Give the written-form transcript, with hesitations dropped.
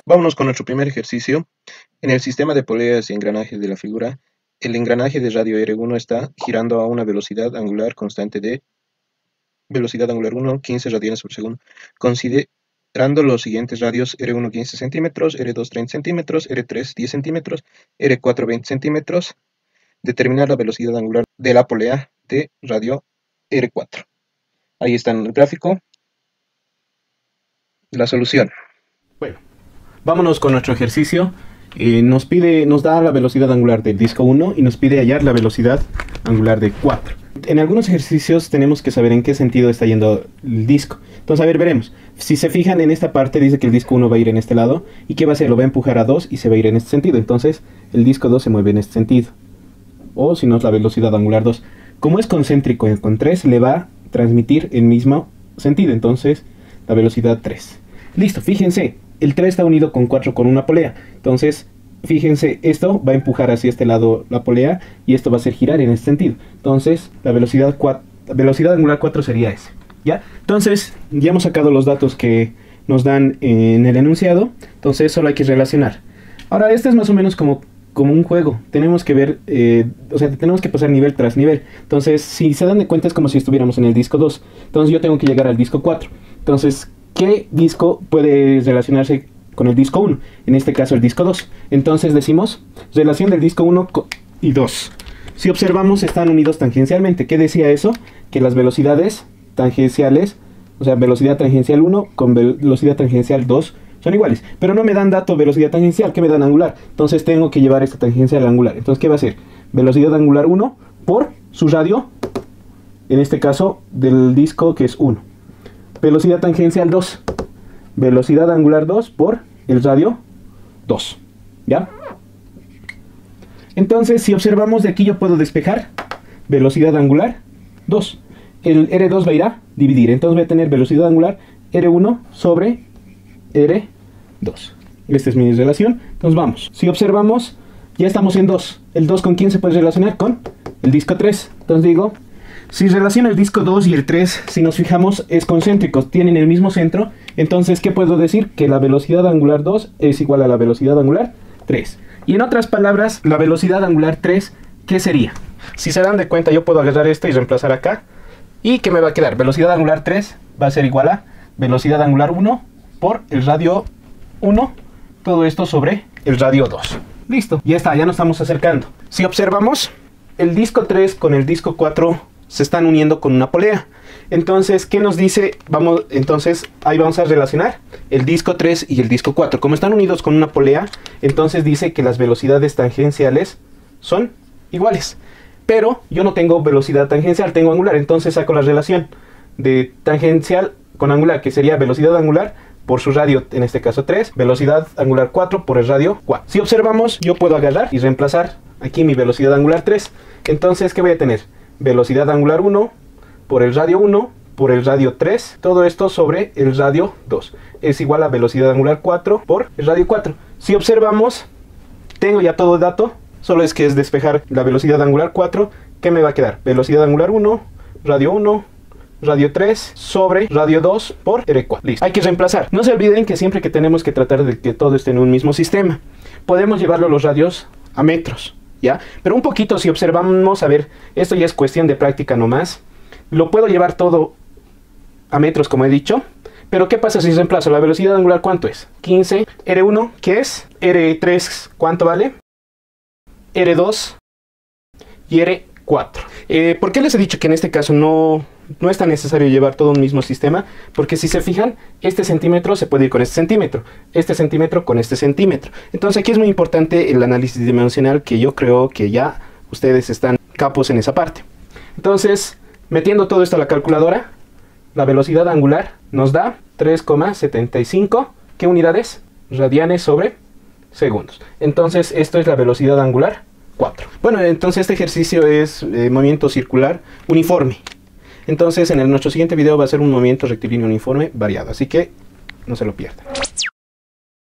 Vámonos con nuestro primer ejercicio. En el sistema de poleas y engranajes de la figura, el engranaje de radio R1 está girando a una velocidad angular constante de velocidad angular 1, 15 radianes por segundo, considerando los siguientes radios: R1 15 centímetros, R2 30 centímetros, R3 10 centímetros, R4 20 centímetros. Determinar la velocidad angular de la polea de radio R4. Ahí está en el gráfico la solución. Bueno, vámonos con nuestro ejercicio. Nos da la velocidad angular del disco 1 y nos pide hallar la velocidad angular de 4. En algunos ejercicios tenemos que saber en qué sentido está yendo el disco. Entonces, a ver, veremos. Si se fijan en esta parte, dice que el disco 1 va a ir en este lado. ¿Y qué va a hacer? Lo va a empujar a 2 y se va a ir en este sentido. Entonces, el disco 2 se mueve en este sentido. O si no, es la velocidad angular 2. Como es concéntrico con 3, le va a transmitir el mismo sentido. Entonces, la velocidad 3. Listo, fíjense. El 3 está unido con 4 con una polea. Entonces, fíjense, esto va a empujar hacia este lado la polea y esto va a hacer girar en este sentido. Entonces, la velocidad angular 4 sería ese. ¿Ya? Entonces, ya hemos sacado los datos que nos dan en el enunciado. Entonces, solo hay que relacionar. Ahora, este es más o menos como un juego. Tenemos que ver, tenemos que pasar nivel tras nivel. Entonces, si se dan de cuenta, es como si estuviéramos en el disco 2. Entonces, yo tengo que llegar al disco 4. Entonces, ¿qué disco puede relacionarse con el disco 1? En este caso el disco 2. Entonces decimos relación del disco 1 y 2. Si observamos, están unidos tangencialmente. ¿Qué decía eso? Que las velocidades tangenciales, o sea, velocidad tangencial 1 con velocidad tangencial 2 son iguales. Pero no me dan dato velocidad tangencial, ¿qué me dan angular? Entonces tengo que llevar esta tangencial angular. Entonces, ¿qué va a ser? Velocidad angular 1 por su radio, en este caso del disco que es 1. Velocidad tangencial 2. Velocidad angular 2 por el radio 2. ¿Ya? Entonces, si observamos de aquí, yo puedo despejar velocidad angular 2. El R2 va a ir a dividir. Entonces voy a tener velocidad angular R1 sobre R2. Esta es mi relación. Entonces vamos. Si observamos, ya estamos en 2. ¿El 2 con quién se puede relacionar? Con el disco 3. Entonces digo, si relaciona el disco 2 y el 3, si nos fijamos, es concéntrico, tienen el mismo centro. Entonces, ¿qué puedo decir? Que la velocidad angular 2 es igual a la velocidad angular 3. Y en otras palabras, la velocidad angular 3, ¿qué sería? Si se dan de cuenta, yo puedo agarrar esto y reemplazar acá. ¿Y qué me va a quedar? Velocidad angular 3 va a ser igual a velocidad angular 1 por el radio 1. Todo esto sobre el radio 2. Listo, ya está, ya nos estamos acercando. Si observamos, el disco 3 con el disco 4 se están uniendo con una polea. Entonces, ¿qué nos dice? Entonces, ahí vamos a relacionar el disco 3 y el disco 4. Como están unidos con una polea, entonces dice que las velocidades tangenciales son iguales. Pero yo no tengo velocidad tangencial, tengo angular. Entonces saco la relación de tangencial con angular, que sería velocidad angular por su radio, en este caso 3, velocidad angular 4 por el radio 4. Si observamos, yo puedo agarrar y reemplazar aquí mi velocidad angular 3. Entonces, ¿qué voy a tener? Velocidad angular 1 por el radio 1 por el radio 3, todo esto sobre el radio 2 es igual a velocidad angular 4 por el radio 4. Si observamos, tengo ya todo el dato, solo es que es despejar la velocidad angular 4. ¿Qué me va a quedar? Velocidad angular 1, radio 3 sobre radio 2 por R4. Listo. Hay que reemplazar. No se olviden que siempre que tenemos que tratar de que todo esté en un mismo sistema, podemos llevarlo los radios a metros, ¿ya? Pero un poquito, si observamos, a ver, esto ya es cuestión de práctica nomás. Lo puedo llevar todo a metros, como he dicho. Pero ¿qué pasa si reemplazo? La velocidad angular, ¿cuánto es? 15. R1, ¿qué es? R3, ¿cuánto vale? R2 y R4. ¿Por qué les he dicho que en este caso no es tan necesario llevar todo un mismo sistema? Porque si se fijan, este centímetro se puede ir con este centímetro con este centímetro. Entonces aquí es muy importante el análisis dimensional, que yo creo que ya ustedes están capos en esa parte. Entonces, metiendo todo esto a la calculadora, la velocidad angular nos da 3,75. ¿Qué unidades? Radianes sobre segundos. Entonces, esto es la velocidad angular 4. Bueno, entonces este ejercicio es movimiento circular uniforme. Entonces, en nuestro siguiente video va a ser un movimiento rectilíneo uniforme variado. Así que no se lo pierdan.